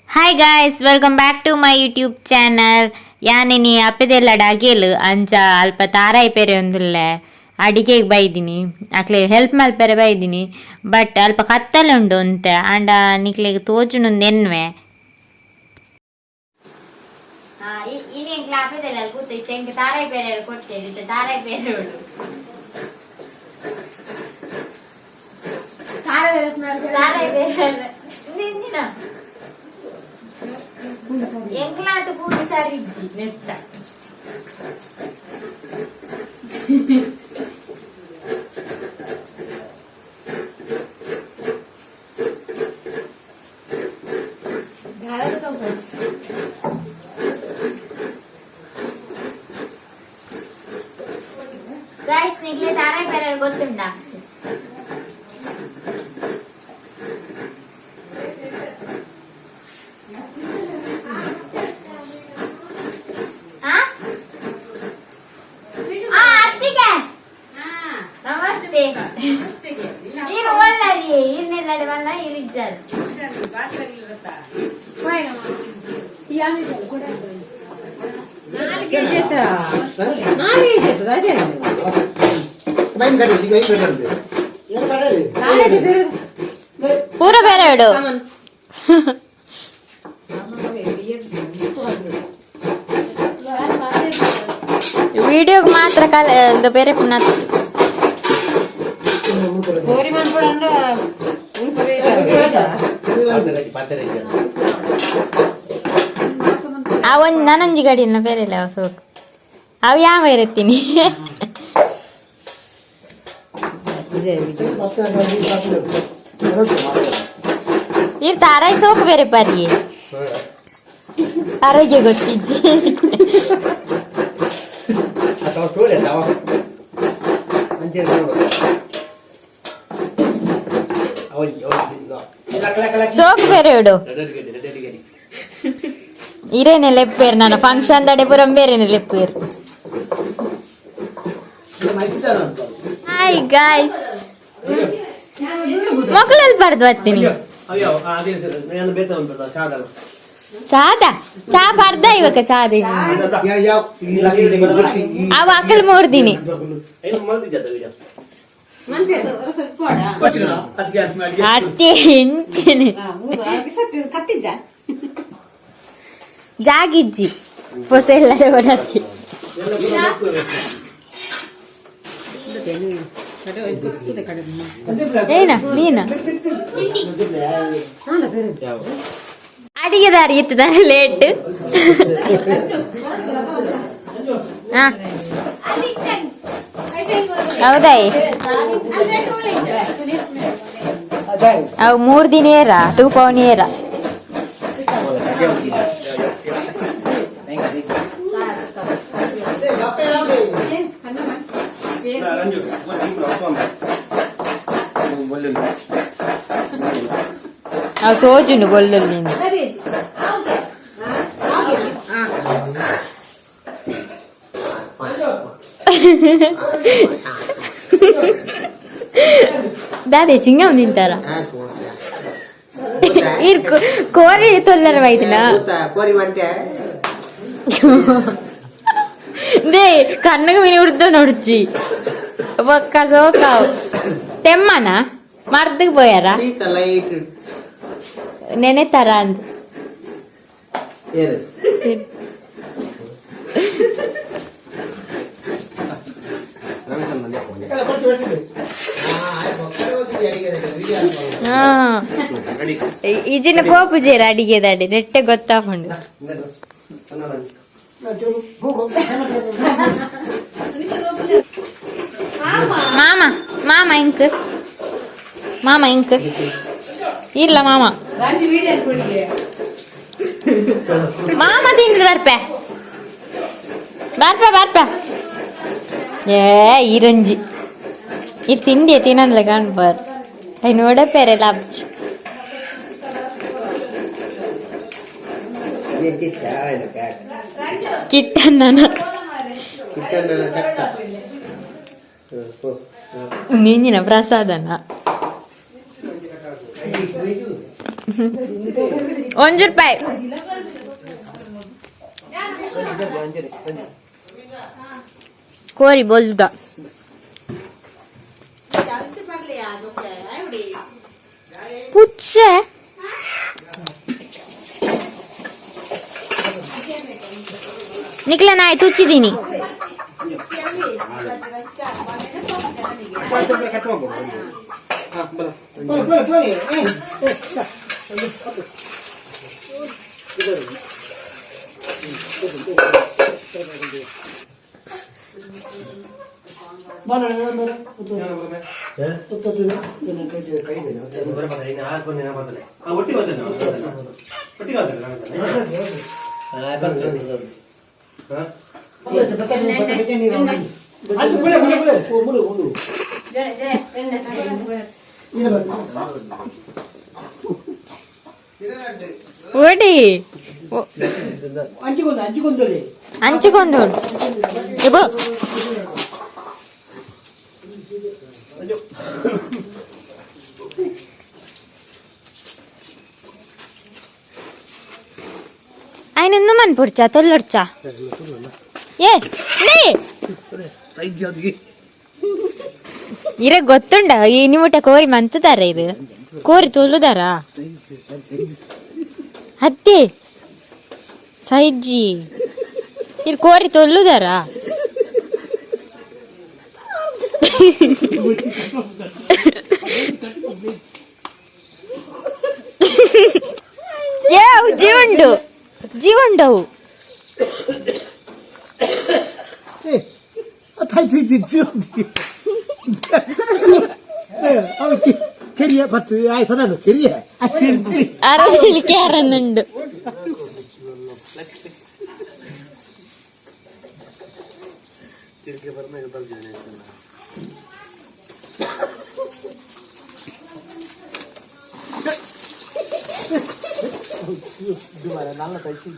Hi guys, welcome back to my YouTube channel. ಯಾನಿನಿ ಅಪ್ಪದೆಲ್ಲ ಅಡಿಗೆಲು ಅಂಚ ಅಲ್ಪ ತಾರಾಯಿ ಪೇರೆ ಒಂದುಲ್ಲೆ ಅಡಿಗೆಗೆ ಬೈದಿನಿ ಅಕ್ಲೆ ಹೆಲ್ಪ್ ಮಲ್ಪೆರೆ ಬೈದಿನಿ ಬಟ್ ಅಲ್ಪ ಕತ್ತಲೆ ಉಂಡು ಅಂತ ಅಂಡ ನಿಕ್ಲೆಗೆ ತೋಜುನೊಂದು ಎನ್ವೆ ಇನ್ನೇನು ಅಪ್ಪದೆಲ್ಲ ಕೂತು ತೆಂಗೆ ತಾರಾಯಿ ಪೇರೆ ಕೊಟ್ಟೆ ತಾರಾಯಿ ಪೇರೆ ಉಂಡು ತಾರಾಯಿ ಪೇರೆ ನಿಂಜಿನ ಎಂಕ್ಲಾಟ ಕೂಡಿ ಸರಿಜ್ಜಿ ನೆಟ್ಟ ಗೈಸ್ ನಿಗ್ಲೆ ತಾರಾಯಿ ಪೇರೆ ಗೊತ್ತುಂಟಾ ಪೂರ ಬೇರೆ ಇಡು ವಿಡಿಯೋಗೆ ಮಾತ್ರ ಬೇರೆ ಪುನಃ ಒಂದು ನಾನಂಜಿ ಗಾಡಿನ ಬೇರೆ ಇಲ್ಲ ಸೋಕು ಅವು ಯಾವ ಇರುತ್ತೀನಿ ಇರ್ ತಾರಾಯಿ ಸೋಕು ಬೇರೆ ಪರಿ ಆರೋಗ್ಯ ಗೊತ್ತಿಜ್ಜಿ ಸೋಕು ಬೇರೆ ಇಡು ಇರೇನೆ ಲೆಪ್ಪೇರು ನನ್ನ ಫಂಕ್ಷನ್ ದಡೆ ಪುರಂ ಬೇರೆನೆ ಲೆಪ್ಪೇರು. ಹಾಯ್ ಗಾಯ್ಸ್ ಮಕ್ಕಳಲ್ಲಿ ಬರ್ದು ಬರ್ತೀನಿ ಚಾದ ಚಾ ಬರ್ದ ಇವಾಗ ಚಾದ ಅವ ಅಕ್ಕಲ್ ಮೂರ್ದಿನಿ ಅತ್ತೆ ಎಂಚನೆ ಜಾಗಿಜ್ಜಿ ಹೊಸ ಎಲ್ಲರೂ ಓಡಾಡ್ತಿ ಏನ ನೀನ ಅಡಿಗೆ ದಾರಿ ಇತ್ತದಾರೆ ಲೇಟ್ ಹೌದಾ ಅವು 3 ದಿನ ಏರ ತೂಪವನಿ ಏರ ಅವು ಸೋಜುನು ಗೊಲ್ಲಲ್ಲಿ ದಾದೆ ಚಿಂಗಂ ತಿಂತಾರ ಕೋರಿ ತೊಲ್ಲರ ಬೈತಿನ ದೇ ಕಣ್ಣಗ ಮೀನು ಉಡ್ದ ನೋಡ್ಚಿ ಒಕ್ಕ ಸೋಕಾವು ತೆಮ್ಮನ ಮರ್ದಗ್ పోయాರ ನೆನೆತಾರ ಅಂದ್ ಈಜಿನ ಪೋಪು ಜೇರ ಅಡಿಗೆ ದಾಡಿ ನೆಟ್ಟೆ ಗೊತ್ತಾಕೊಂಡು ಮಾಮ ಮಾಮ ಇಂಕ್ ಮಾಮ ಇಂಕ್ ಇಲ್ಲ ಮಾಮ ಮಾಮ ತಿಂದ್ರು ಬರ್ಪೆ ಬರ್ಪೆ ಬರ್ಪೆ ಏ ಈರಂಜಿ ಈ ತಿಂಡಿ ತಿನ್ನಂದ್ರೆ ಕಾಣ್ಬಾರ್ ಐ ನೋಡಪ್ಪೇರೆ ಲಾಬ್ಚ್ ಕಿಟ್ಟನ್ನ ನೀನಿನ ಪ್ರಸಾದನ ₹1 ಕೋರಿ ಬೋಲ್ದ ಪುಚ್ಚ ನಿಕ್ಲ ನಾ ತುಚ್ಚಿದ್ದೀನಿ ఓటి అంచుకొందు ఇబ్బో ఆయన ఎందుమని పొడిచా తొల్లొడ్చా ఏ ಇರ ಗೊತ್ತುಂಡ ಈ ನಿಮ್ಮಟ ಕೋರಿ ಮಂತದಾರ ಇದು ಕೋರಿ ತುಳುದಾರ ಅತ್ತೆ ಸೈಜ್ಜಿ ಇದು ಕೋರಿ ತೊಲ್ಲುದಾರ ఏ జీవుండు జీవుండవు അറന്നുണ്ട് നല്ല തയ്ച്ചു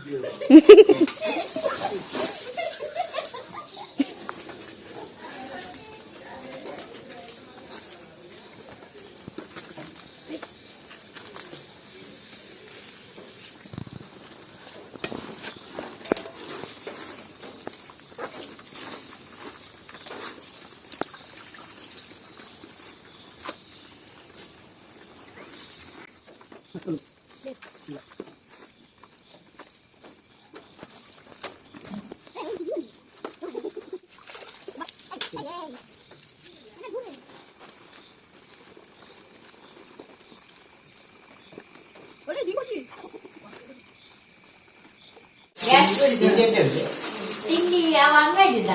ತಿಂಡಿ ಯಾವ ಅಂಗಡಿದ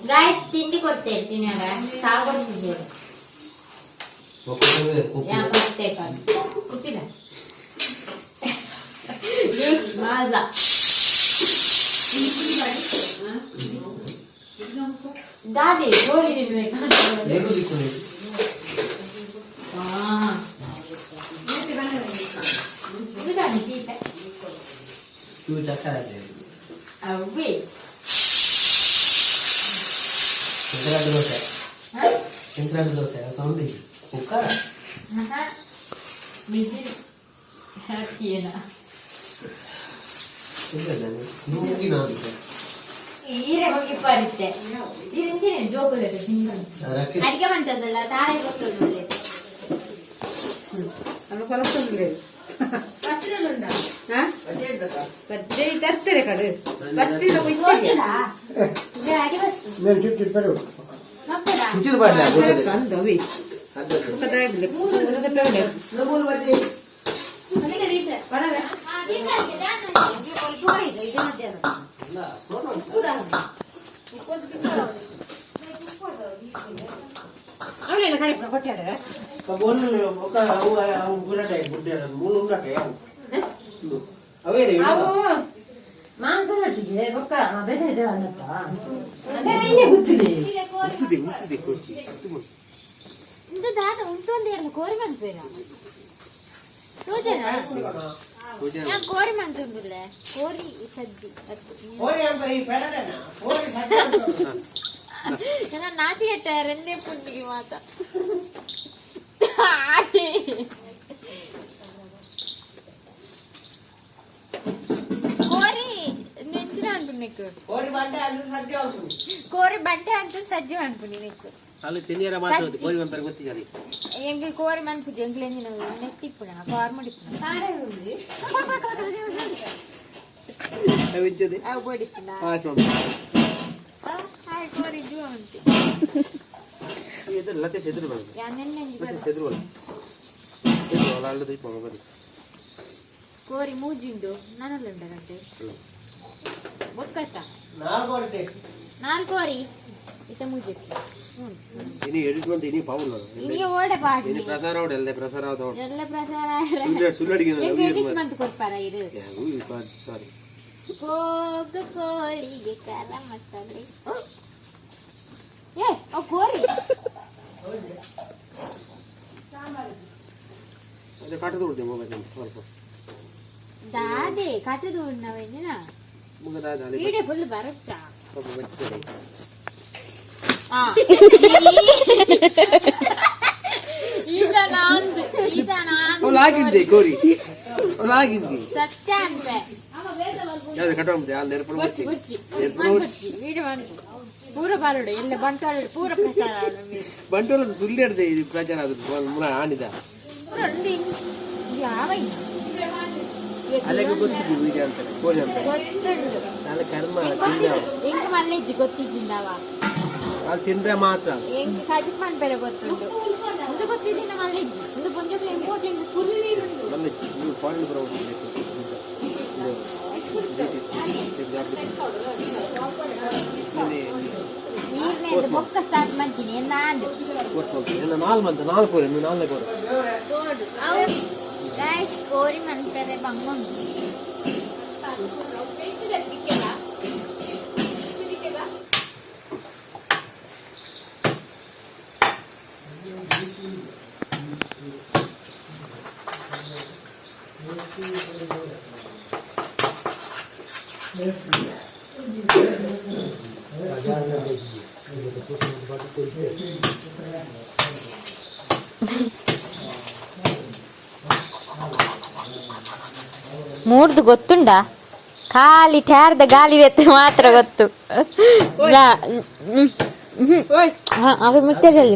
ಗಾಯ್ಸ್ ತಿಂಡಿ ಕೊಡ್ತಾ ಇರ್ತೀನಿ ಚಾ ಕೊಡ್ತಿದ್ದೇವೆ ಮಾಜಾ ದಾದಿ ಗೋಳಿ ಈರೆ ಹೋಗಿ ಬರುತ್ತೆ ತಿರಿಂಚಿನ ಜೋಕುಲೆ ಅಡಿಗೆ ಮಂತದಲ್ಲ ತಾಳೆ ಗೊತ್ತೊಳ್ಳೆ ಅಲ್ಲ ಕೊಲಸ್ಟ್ರಾಲ್ ಪಚ್ಚಲುಂಡಾ ಹಾ ಪಚ್ಚೆ ತರ್ತಾರೆ ಕಡೆ ಪಚ್ಚಲ ಕೊಯ್ತಿಲ್ಲ ಇದೆ ಆಗಿ ಬಸ್ತು ನಾನು ಚುಟ್ಟಿ ಬರು ಮಕ್ಕಳ ಚುಟ್ಟಿ ಬರಲ್ಲ ಕಂದವಿ ಕದಾಗಲಿ ಮೂರು ರೂಪಾಯಿ ಮೂರು ಬಜ್ಜಿ ಅಲ್ಲಿಗೆ ರೀತೆ ಬರಲ್ಲ ಈಗ ನಾನು ಕೋರಿ ಇದೆ ಇದು ಮಧ್ಯಾಹ್ನ ಅಲ್ಲ ಪ್ರೋಟೋನ್ ಕೂದಾ ಇಪ್ಪತ್ತು ಕಿಲೋ ಅವಳೆಲ್ಲ ಕಡೆ ಕೊಟ್ಟಾರೆ ಬೋನ್ ಒಕ ಅವು ಗುರಟೆ ಗುಡ್ಡೆ ಮೂರು ಉಂಡಟೆ ಅವೇ ರೀ ಅವು ಮಾಂಸ ಹಟ್ಟಿಗೆ ಒಕ್ಕ ಬೆದ ಇದೆ ಅನ್ನಪ್ಪ ಅದೇ ನೀನೇ ಗೊತ್ತಿದೆ ಮುತ್ತಿದೆ ಕೊಚ್ಚಿ ಇಂದ ದಾದ ಉಂಟೊಂದು ಎರಡು ಕೋರಿ ಮಾಡ್ಬೇಡ ಸೋಜನಾ ಯಾ ಕೋರಿ ಮಾಡ್ತಿಲ್ಲ ಕೋರಿ ಸಜ್ಜಿ ಕೋರಿ ಅಂಬರಿ ಬೇಡನಾ ಕೋರಿ ನಾಚಿ ರೆಂದೇ ಪುಂಡಿಗೆ ಮಾತ కోరి నెంచిన అనుకుని నీకు కోరి బంటే అంటే సజ్జం అనుకుని నీకు ఎంగిల్ కోరి మనకు జంగులు నెత్తి ఇప్పుడు ఫార్మల్ ఇప్పుడు కోరి జూ అంటే ಕೋರಿ ಮೂಜಿಂಡು ನನ್ನಲ್ಲುಂಡರಂತೆ ಒಕ್ಕತ್ತ ನಾಲ್ಕೋರಿ ಇತ ಮೂಜಿ ಇನಿ ಎಡಿಟ್ಮೆಂಟ್ ಇನಿ ಪೌಲ್ ಇನಿ ಓಡೆ ಪಾಡಿ ಇನಿ ಪ್ರಸಾರ ಓಡೆ ಎಲ್ಲ ಪ್ರಸಾರ ಓಡೆ ಎಲ್ಲ ಪ್ರಸಾರ ಸುಳ್ಳಡಿಗೆ ಎಡಿಟ್ಮೆಂಟ್ ಕೊಡ್ಪಾರ ಇರು ಸಾರಿ ಕೋಗ ಕೋಳಿಗೆ ಕರ ಮಸಾಲೆ ಏ ಓ ಕೋರಿ ಸಾಂಬಾರ್ ಅದೇ ಕಾಟದು ಉಂಟು ಮೊಬೈಲ್ ಸ್ವಲ್ಪ ದಾದೆ ಕಾಟದು ಉಣ್ಣವೇನ ಮುಗ ದಾದ ಅಲ್ಲಿ ವಿಡಿಯೋ ಫುಲ್ ಬರಚ್ಚಾ ಸ್ವಲ್ಪ ಬಚ್ಚೆ ಆ ಈಗ ನಾನು ಓಲಾಗಿದ್ದೆ ಕೋರಿ ಓಲಾಗಿದ್ದಿ ಸತ್ಯ ಅನ್ಬೆ ಯಾವುದು ಕಟ್ಟೋಂತೆ ಆ ನೆರಪು ಬರ್ಚಿ ವಿಡಿಯೋ ಮಾಡಿ ಪೂರ ಬಾರೋಡು ಎಲ್ಲ ಬಂಟಾಳು ಪೂರ ಪ್ರಚಾರ ಬಂಟೋಲದ ಸುಳ್ಳು ಹಿಡ್ದೆ ಇದು ಪ್ರಚಾರ ಅದು ಮುರ ಆನಿದ ಯಾವ ಅಲ್ಲಿಗೆ ಗೊತ್ತಿದ್ದಿ ವಿಡಿಯೋ ಅಂತ ಕೋರಿ ಅಂತ ಗೊತ್ತುಂಡು ನಾಳೆ ಕರ್ಮ ಹೆಂಗ್ ಮನೆಜ್ಜಿ ಗೊತ್ತಿದ್ದಿಲ್ಲವ ಅದು ತಿಂದ್ರೆ ಮಾತ್ರ ಹೆಂಗ್ ಕಡಿಮೆ ಮಾಡ್ಬೇಡ ಗೊತ್ತುಂಡು ಒಂದು ಗೊತ್ತಿದ್ದಿನ ಮನೆಜ್ಜಿ ಒಂದು ಪುಂಜಕ್ಕೆ ಇಂಪಾರ್ಟೆಂಟ್ ಫುಲ್ ನೀರುಂಡು ಮನೆಜ್ಜಿ ನೀವು ಪಾಯಿಂಟ್ ಬರಬೇಕು ನೀರ್ನೇ ಬೊಕ್ಕ ಸ್ಟಾರ್ಟ್ ಮಾಡ್ತೀನಿ ನಾನು ನಾಲ್ಕು ಗೈಸ್ ಕೋರಿ ಮಂತಾರೆ ಬಂಗೊಂಡು ಮೂರ್ದು ಗೊತ್ತುಂಡ ಖಾಲಿ ಟ್ಯಾರ್ದ ಗಾಳಿ ಎತ್ತ ಮಾತ್ರ ಗೊತ್ತು ಅದು ಮುಚ್ಚದಲ್ಲಿ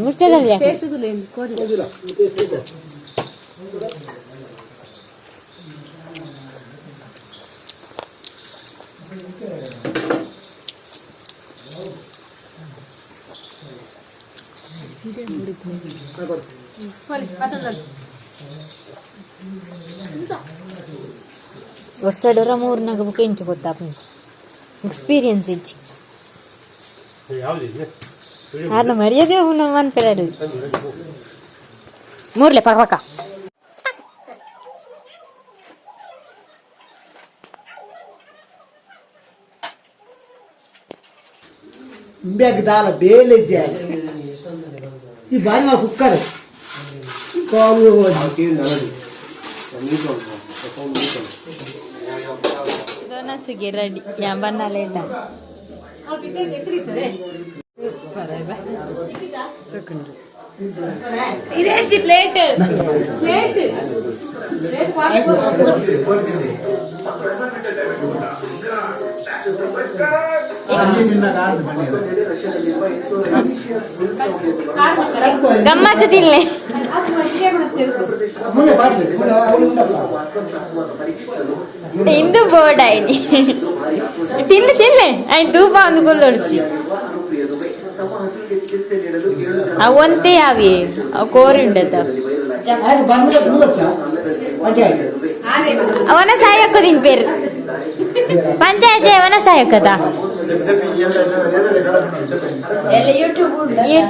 ವರ್ಷಡರ ಮೂರ್ನಾಗ ಬುಕ್ ಇಂಚು ಗೊತ್ತಾಪ ಎಕ್ಸ್ಪೀರಿಯನ್ಸ್ ಇಚ್ಚಿ ಅಲ್ಲ ಮರ್ಯಾದೆ ಅನ್ಪೇರು ಮೂರ್ಲೆ ಪಕ್ಕ ಪಕ್ಕ दाल बेले बारी कुकर ದೋನಸಿಗೆ ರೆಡಿ ಬನ್ನ ಲೇಟ ಇದೇಚಿ ಪ್ಲೇಟ್ ಗಮ್ಮತ್ ತಿನ್ಲೆ ಇಂದು ಬೋರ್ಡ್ ಆಯ್ನಿ ತಿನ್ಲೆ ಆಯ್ತು ತೂಪ ಒಂದು ಕುಲ್ಲೊಡ್ಚಿ ಅವಂತೆ ಅವಿ ಅವು ಕೋರಿಂಡತ ಅವನ ಸಹಾಯಕ ನಿನ್ ಪೇರು ಪಂಚಾಯತ್ ಅವನ ಸಹಾಯಕದ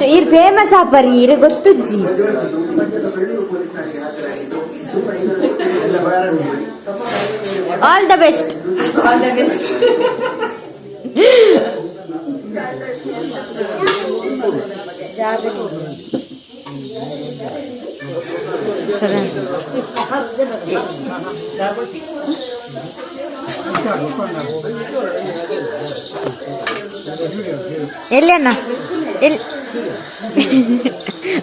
ಇರ್ ಫೇಮಸ್ ಆಪರಿ ಇರ್ ಗೊತ್ತುಜ್ಜಿ ಆಲ್ ದ ಬೆಸ್ಟ್ ಸರಿ ಎಲ್ಲಿ ಅಣ್ಣ ಎಲ್ಲಿ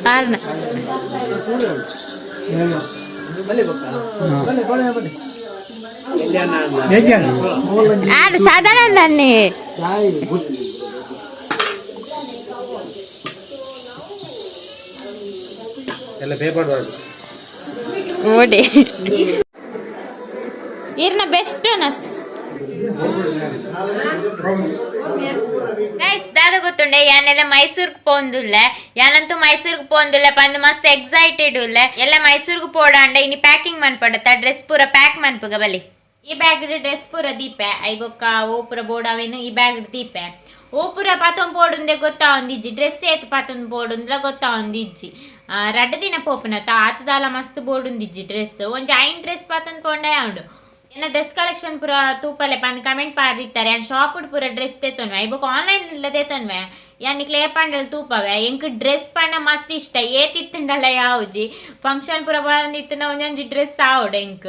ಅಣ್ಣ ಸಾಧಾರಣ ಅನ್ನಿ ಎಲ್ಲ ಪೇಪರ್ ಓಡಿ ಇರ್ನ ಬೆಸ್ಟ್ ನಸ್ ಗೈಸ್ ದಾದ ಗೊತ್ತುಂಡೆ ಯಾನೆಲ್ಲ ಮೈಸೂರ್ಗೆ ಪೋಂದುಲ್ಲ ಯಾನಂತೂ ಮೈಸೂರ್ಗೆ ಪೋಂದುಲ್ಲ ಪಂದು ಮಸ್ತ್ ಎಕ್ಸೈಟೆಡ್ ಉಲ್ಲ ಎಲ್ಲ ಮೈಸೂರ್ಗೆ ಪೋಡಾಂಡ ಇನಿ ಪ್ಯಾಕಿಂಗ್ ಮನ್ಪಡತ್ತ ಡ್ರೆಸ್ ಪೂರ ಪ್ಯಾಕ್ ಮನ್ಪುಗ ಬಲಿ ಈ ಬ್ಯಾಗ್ ಡ್ರೆಸ್ ಪೂರ ದೀಪೆ ಐಗೊಕ್ಕ ಓ ಪೂರ ಬೋಡಾವೇನು ಈ ಬ್ಯಾಗ್ ದೀಪೆ ಓ ಪೂರ ಪಾತೊಂದು ಪೋಡುಂದೆ ಗೊತ್ತಾ ಒಂದಿಜ್ಜಿ ಡ್ರೆಸ್ ಏತ್ ಪಾತೊಂದು ಪೋಡುಂದ್ಲ ಗೊತ್ತಾ ಒಂದಿಜ್ಜಿ ರಡ್ಡ ದಿನ ಪೋಪುನತ್ತ ಆತದಾಲ ಮಸ್ತ್ ಬೋಡುಂದಿಜ್ಜಿ ಡ್ರೆಸ್ ಒಂಜಿ ಐನ್ ಡ್ರೆಸ್ ಪಾತೊಂದು ಪೋಂಡೆ ಉಂಡು ಏನ ಡ್ರೆಸ್ ಕಲೆಕ್ಷನ್ ಪೂರ ತೂಪಲೆ ಪಂದ್ ಕಮೆಂಟ್ ಪಾಡ್ದಿತ್ತಾರೆ ಯಾನ್ ಶಾಪ್ ಪೂರ ಡ್ರೆಸ್ ತೆತ್ತೊನ್ವೆ ಐಬೊಕ್ಕ ಆನ್ಲೈನ್ ಇಲ್ಲ ತೆತ್ತೊನ್ವೆ ಯಾನ್ ಕ್ಲೇರ್ ಪಂಡಲ್ ತೂಪವೆ ಎಂಕ್ ಡ್ರೆಸ್ ಪಂಡ ಮಸ್ತ್ ಇಷ್ಟ ಏತಿತ್ತಂಡಲ್ಲ ಯಾವುಜಿ ಫಂಕ್ಷನ್ ಪೂರ ಬಂದಿತ್ತನ ಒಂಜೊಂಜಿ ಡ್ರೆಸ್ ಆವಡ್ ಎಂಕ್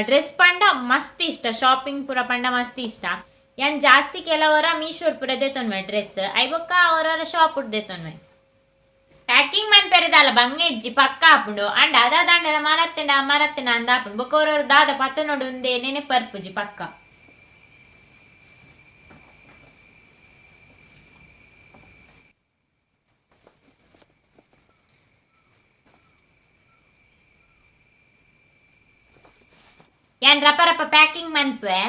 ಡ್ರೆಸ್ ಪಂಡ ಮಸ್ತ್ ಇಷ್ಟ ಶಾಪಿಂಗ್ ಪೂರ ಪಂಡ ಮಸ್ತ್ ಇಷ್ಟ ಯಾನ್ ಜಾಸ್ತಿ ಕೆಲವರ ಮೀಶೋಡ್ ಪೂರ ದೆತ್ತೊನ್ವೆ ಡ್ರೆಸ್ ಐಬೊಕ್ಕ ಅವರವರ ಶಾಪ್ ದೆತ್ತೊನ್ವೆ ಪ್ಯಾಕಿಂಗ್ ಮನ್ಪೆರದಾಲ ಬಂಗ ಇಜ್ಜಿ ಪಕ್ಕ ಆಪುಂಡು ಅಂಡ್ ಅದ ದಾಂಡಲ ಮರತ್ತೆನ ಅಂದ ಆಪುಂಡು ಬೊಕ್ಕವರವ್ರು ದಾದ ಪತ್ತ ನೋಡು ಒಂದೇ ನೆನೆ ಪರ್ಪುಜಿ ಪಕ್ಕ ಯಾನ್ ರಪ ರಪ ಪ್ಯಾಕಿಂಗ್ ಮನ್ಪೆ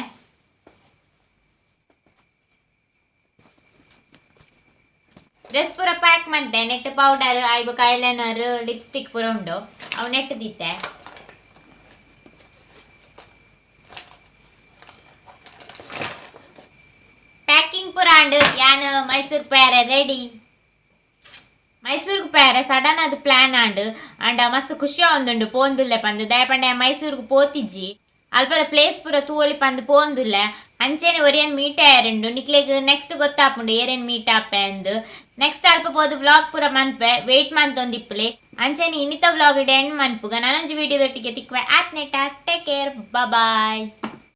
ಡ್ರೆಸ್ ಪೂರ ಪ್ಯಾಕ್ ಮಾಡ್ತೆ ನೆಟ್ ಪೌಡರ್ ಐಬೊಕ್ಕ ಐಲೈನರ್ ಲಿಪ್ಸ್ಟಿಕ್ ಪೂರ ಉಂಡು ಅವು ನೆಟ್ ದಿತ್ತೆ ಪ್ಯಾಕಿಂಗ್ ಪೂರ ಅಂಡ್ ಯಾನ್ ಮೈಸೂರು ಪ್ಯಾರೆ ರೆಡಿ ಮೈಸೂರ್ಗೆ ಪ್ಯಾರೆ ಸಡನ್ ಅದು ಪ್ಲಾನ್ ಅಂಡ್ ಮಸ್ತ್ ಖುಷಿ ಒಂದುಂಡು ಪೋಂದುಲ್ಲೆ ಪಂದ್ ದಯಪಂಡ ಮೈಸೂರ್ಗೆ ಪೋತಿಜ್ಜಿ ಅಲ್ಪದ ಪ್ಲೇಸ್ ಪೂರ ತೂವೊಲಿ ಪಂದ್ ಪೋಂದುಲ್ಲೆ ಅಂಚೆನೆ ಒರಿಯನ್ ಮೀಟ್ ಆಯರಂಡು ನಿಕ್ಲೆಗ್ ನೆಕ್ಸ್ಟ್ ಗೊತ್ತಾಪುಂಡು ಏರೇನ್ ಮೀಟ್ ಆಪೆ ಅಂದ್ ನೆಕ್ಸ್ಟ್ ಅಲ್ಪ ಪೋದು ವ್ಲಾಗ್ ಪೂರ ಮನ್ಪೆ ವೇಟ್ ಮಂತೊಂದಿಪ್ಪಲೆ ಅಂಚೆನೆ ಇನ್ನಿತ ವ್ಲಾಗ್ ಎಂಡ್ ಮನ್ಪುಗ ನಾನೊಂಜಿ ವಿಡಿಯೋದೊಟ್ಟಿಗೆ ತಿಕ್ವೆ ಆತ್ ನೆಟ ಟೇಕ್ ಕೇರ್ ಬಾಯ್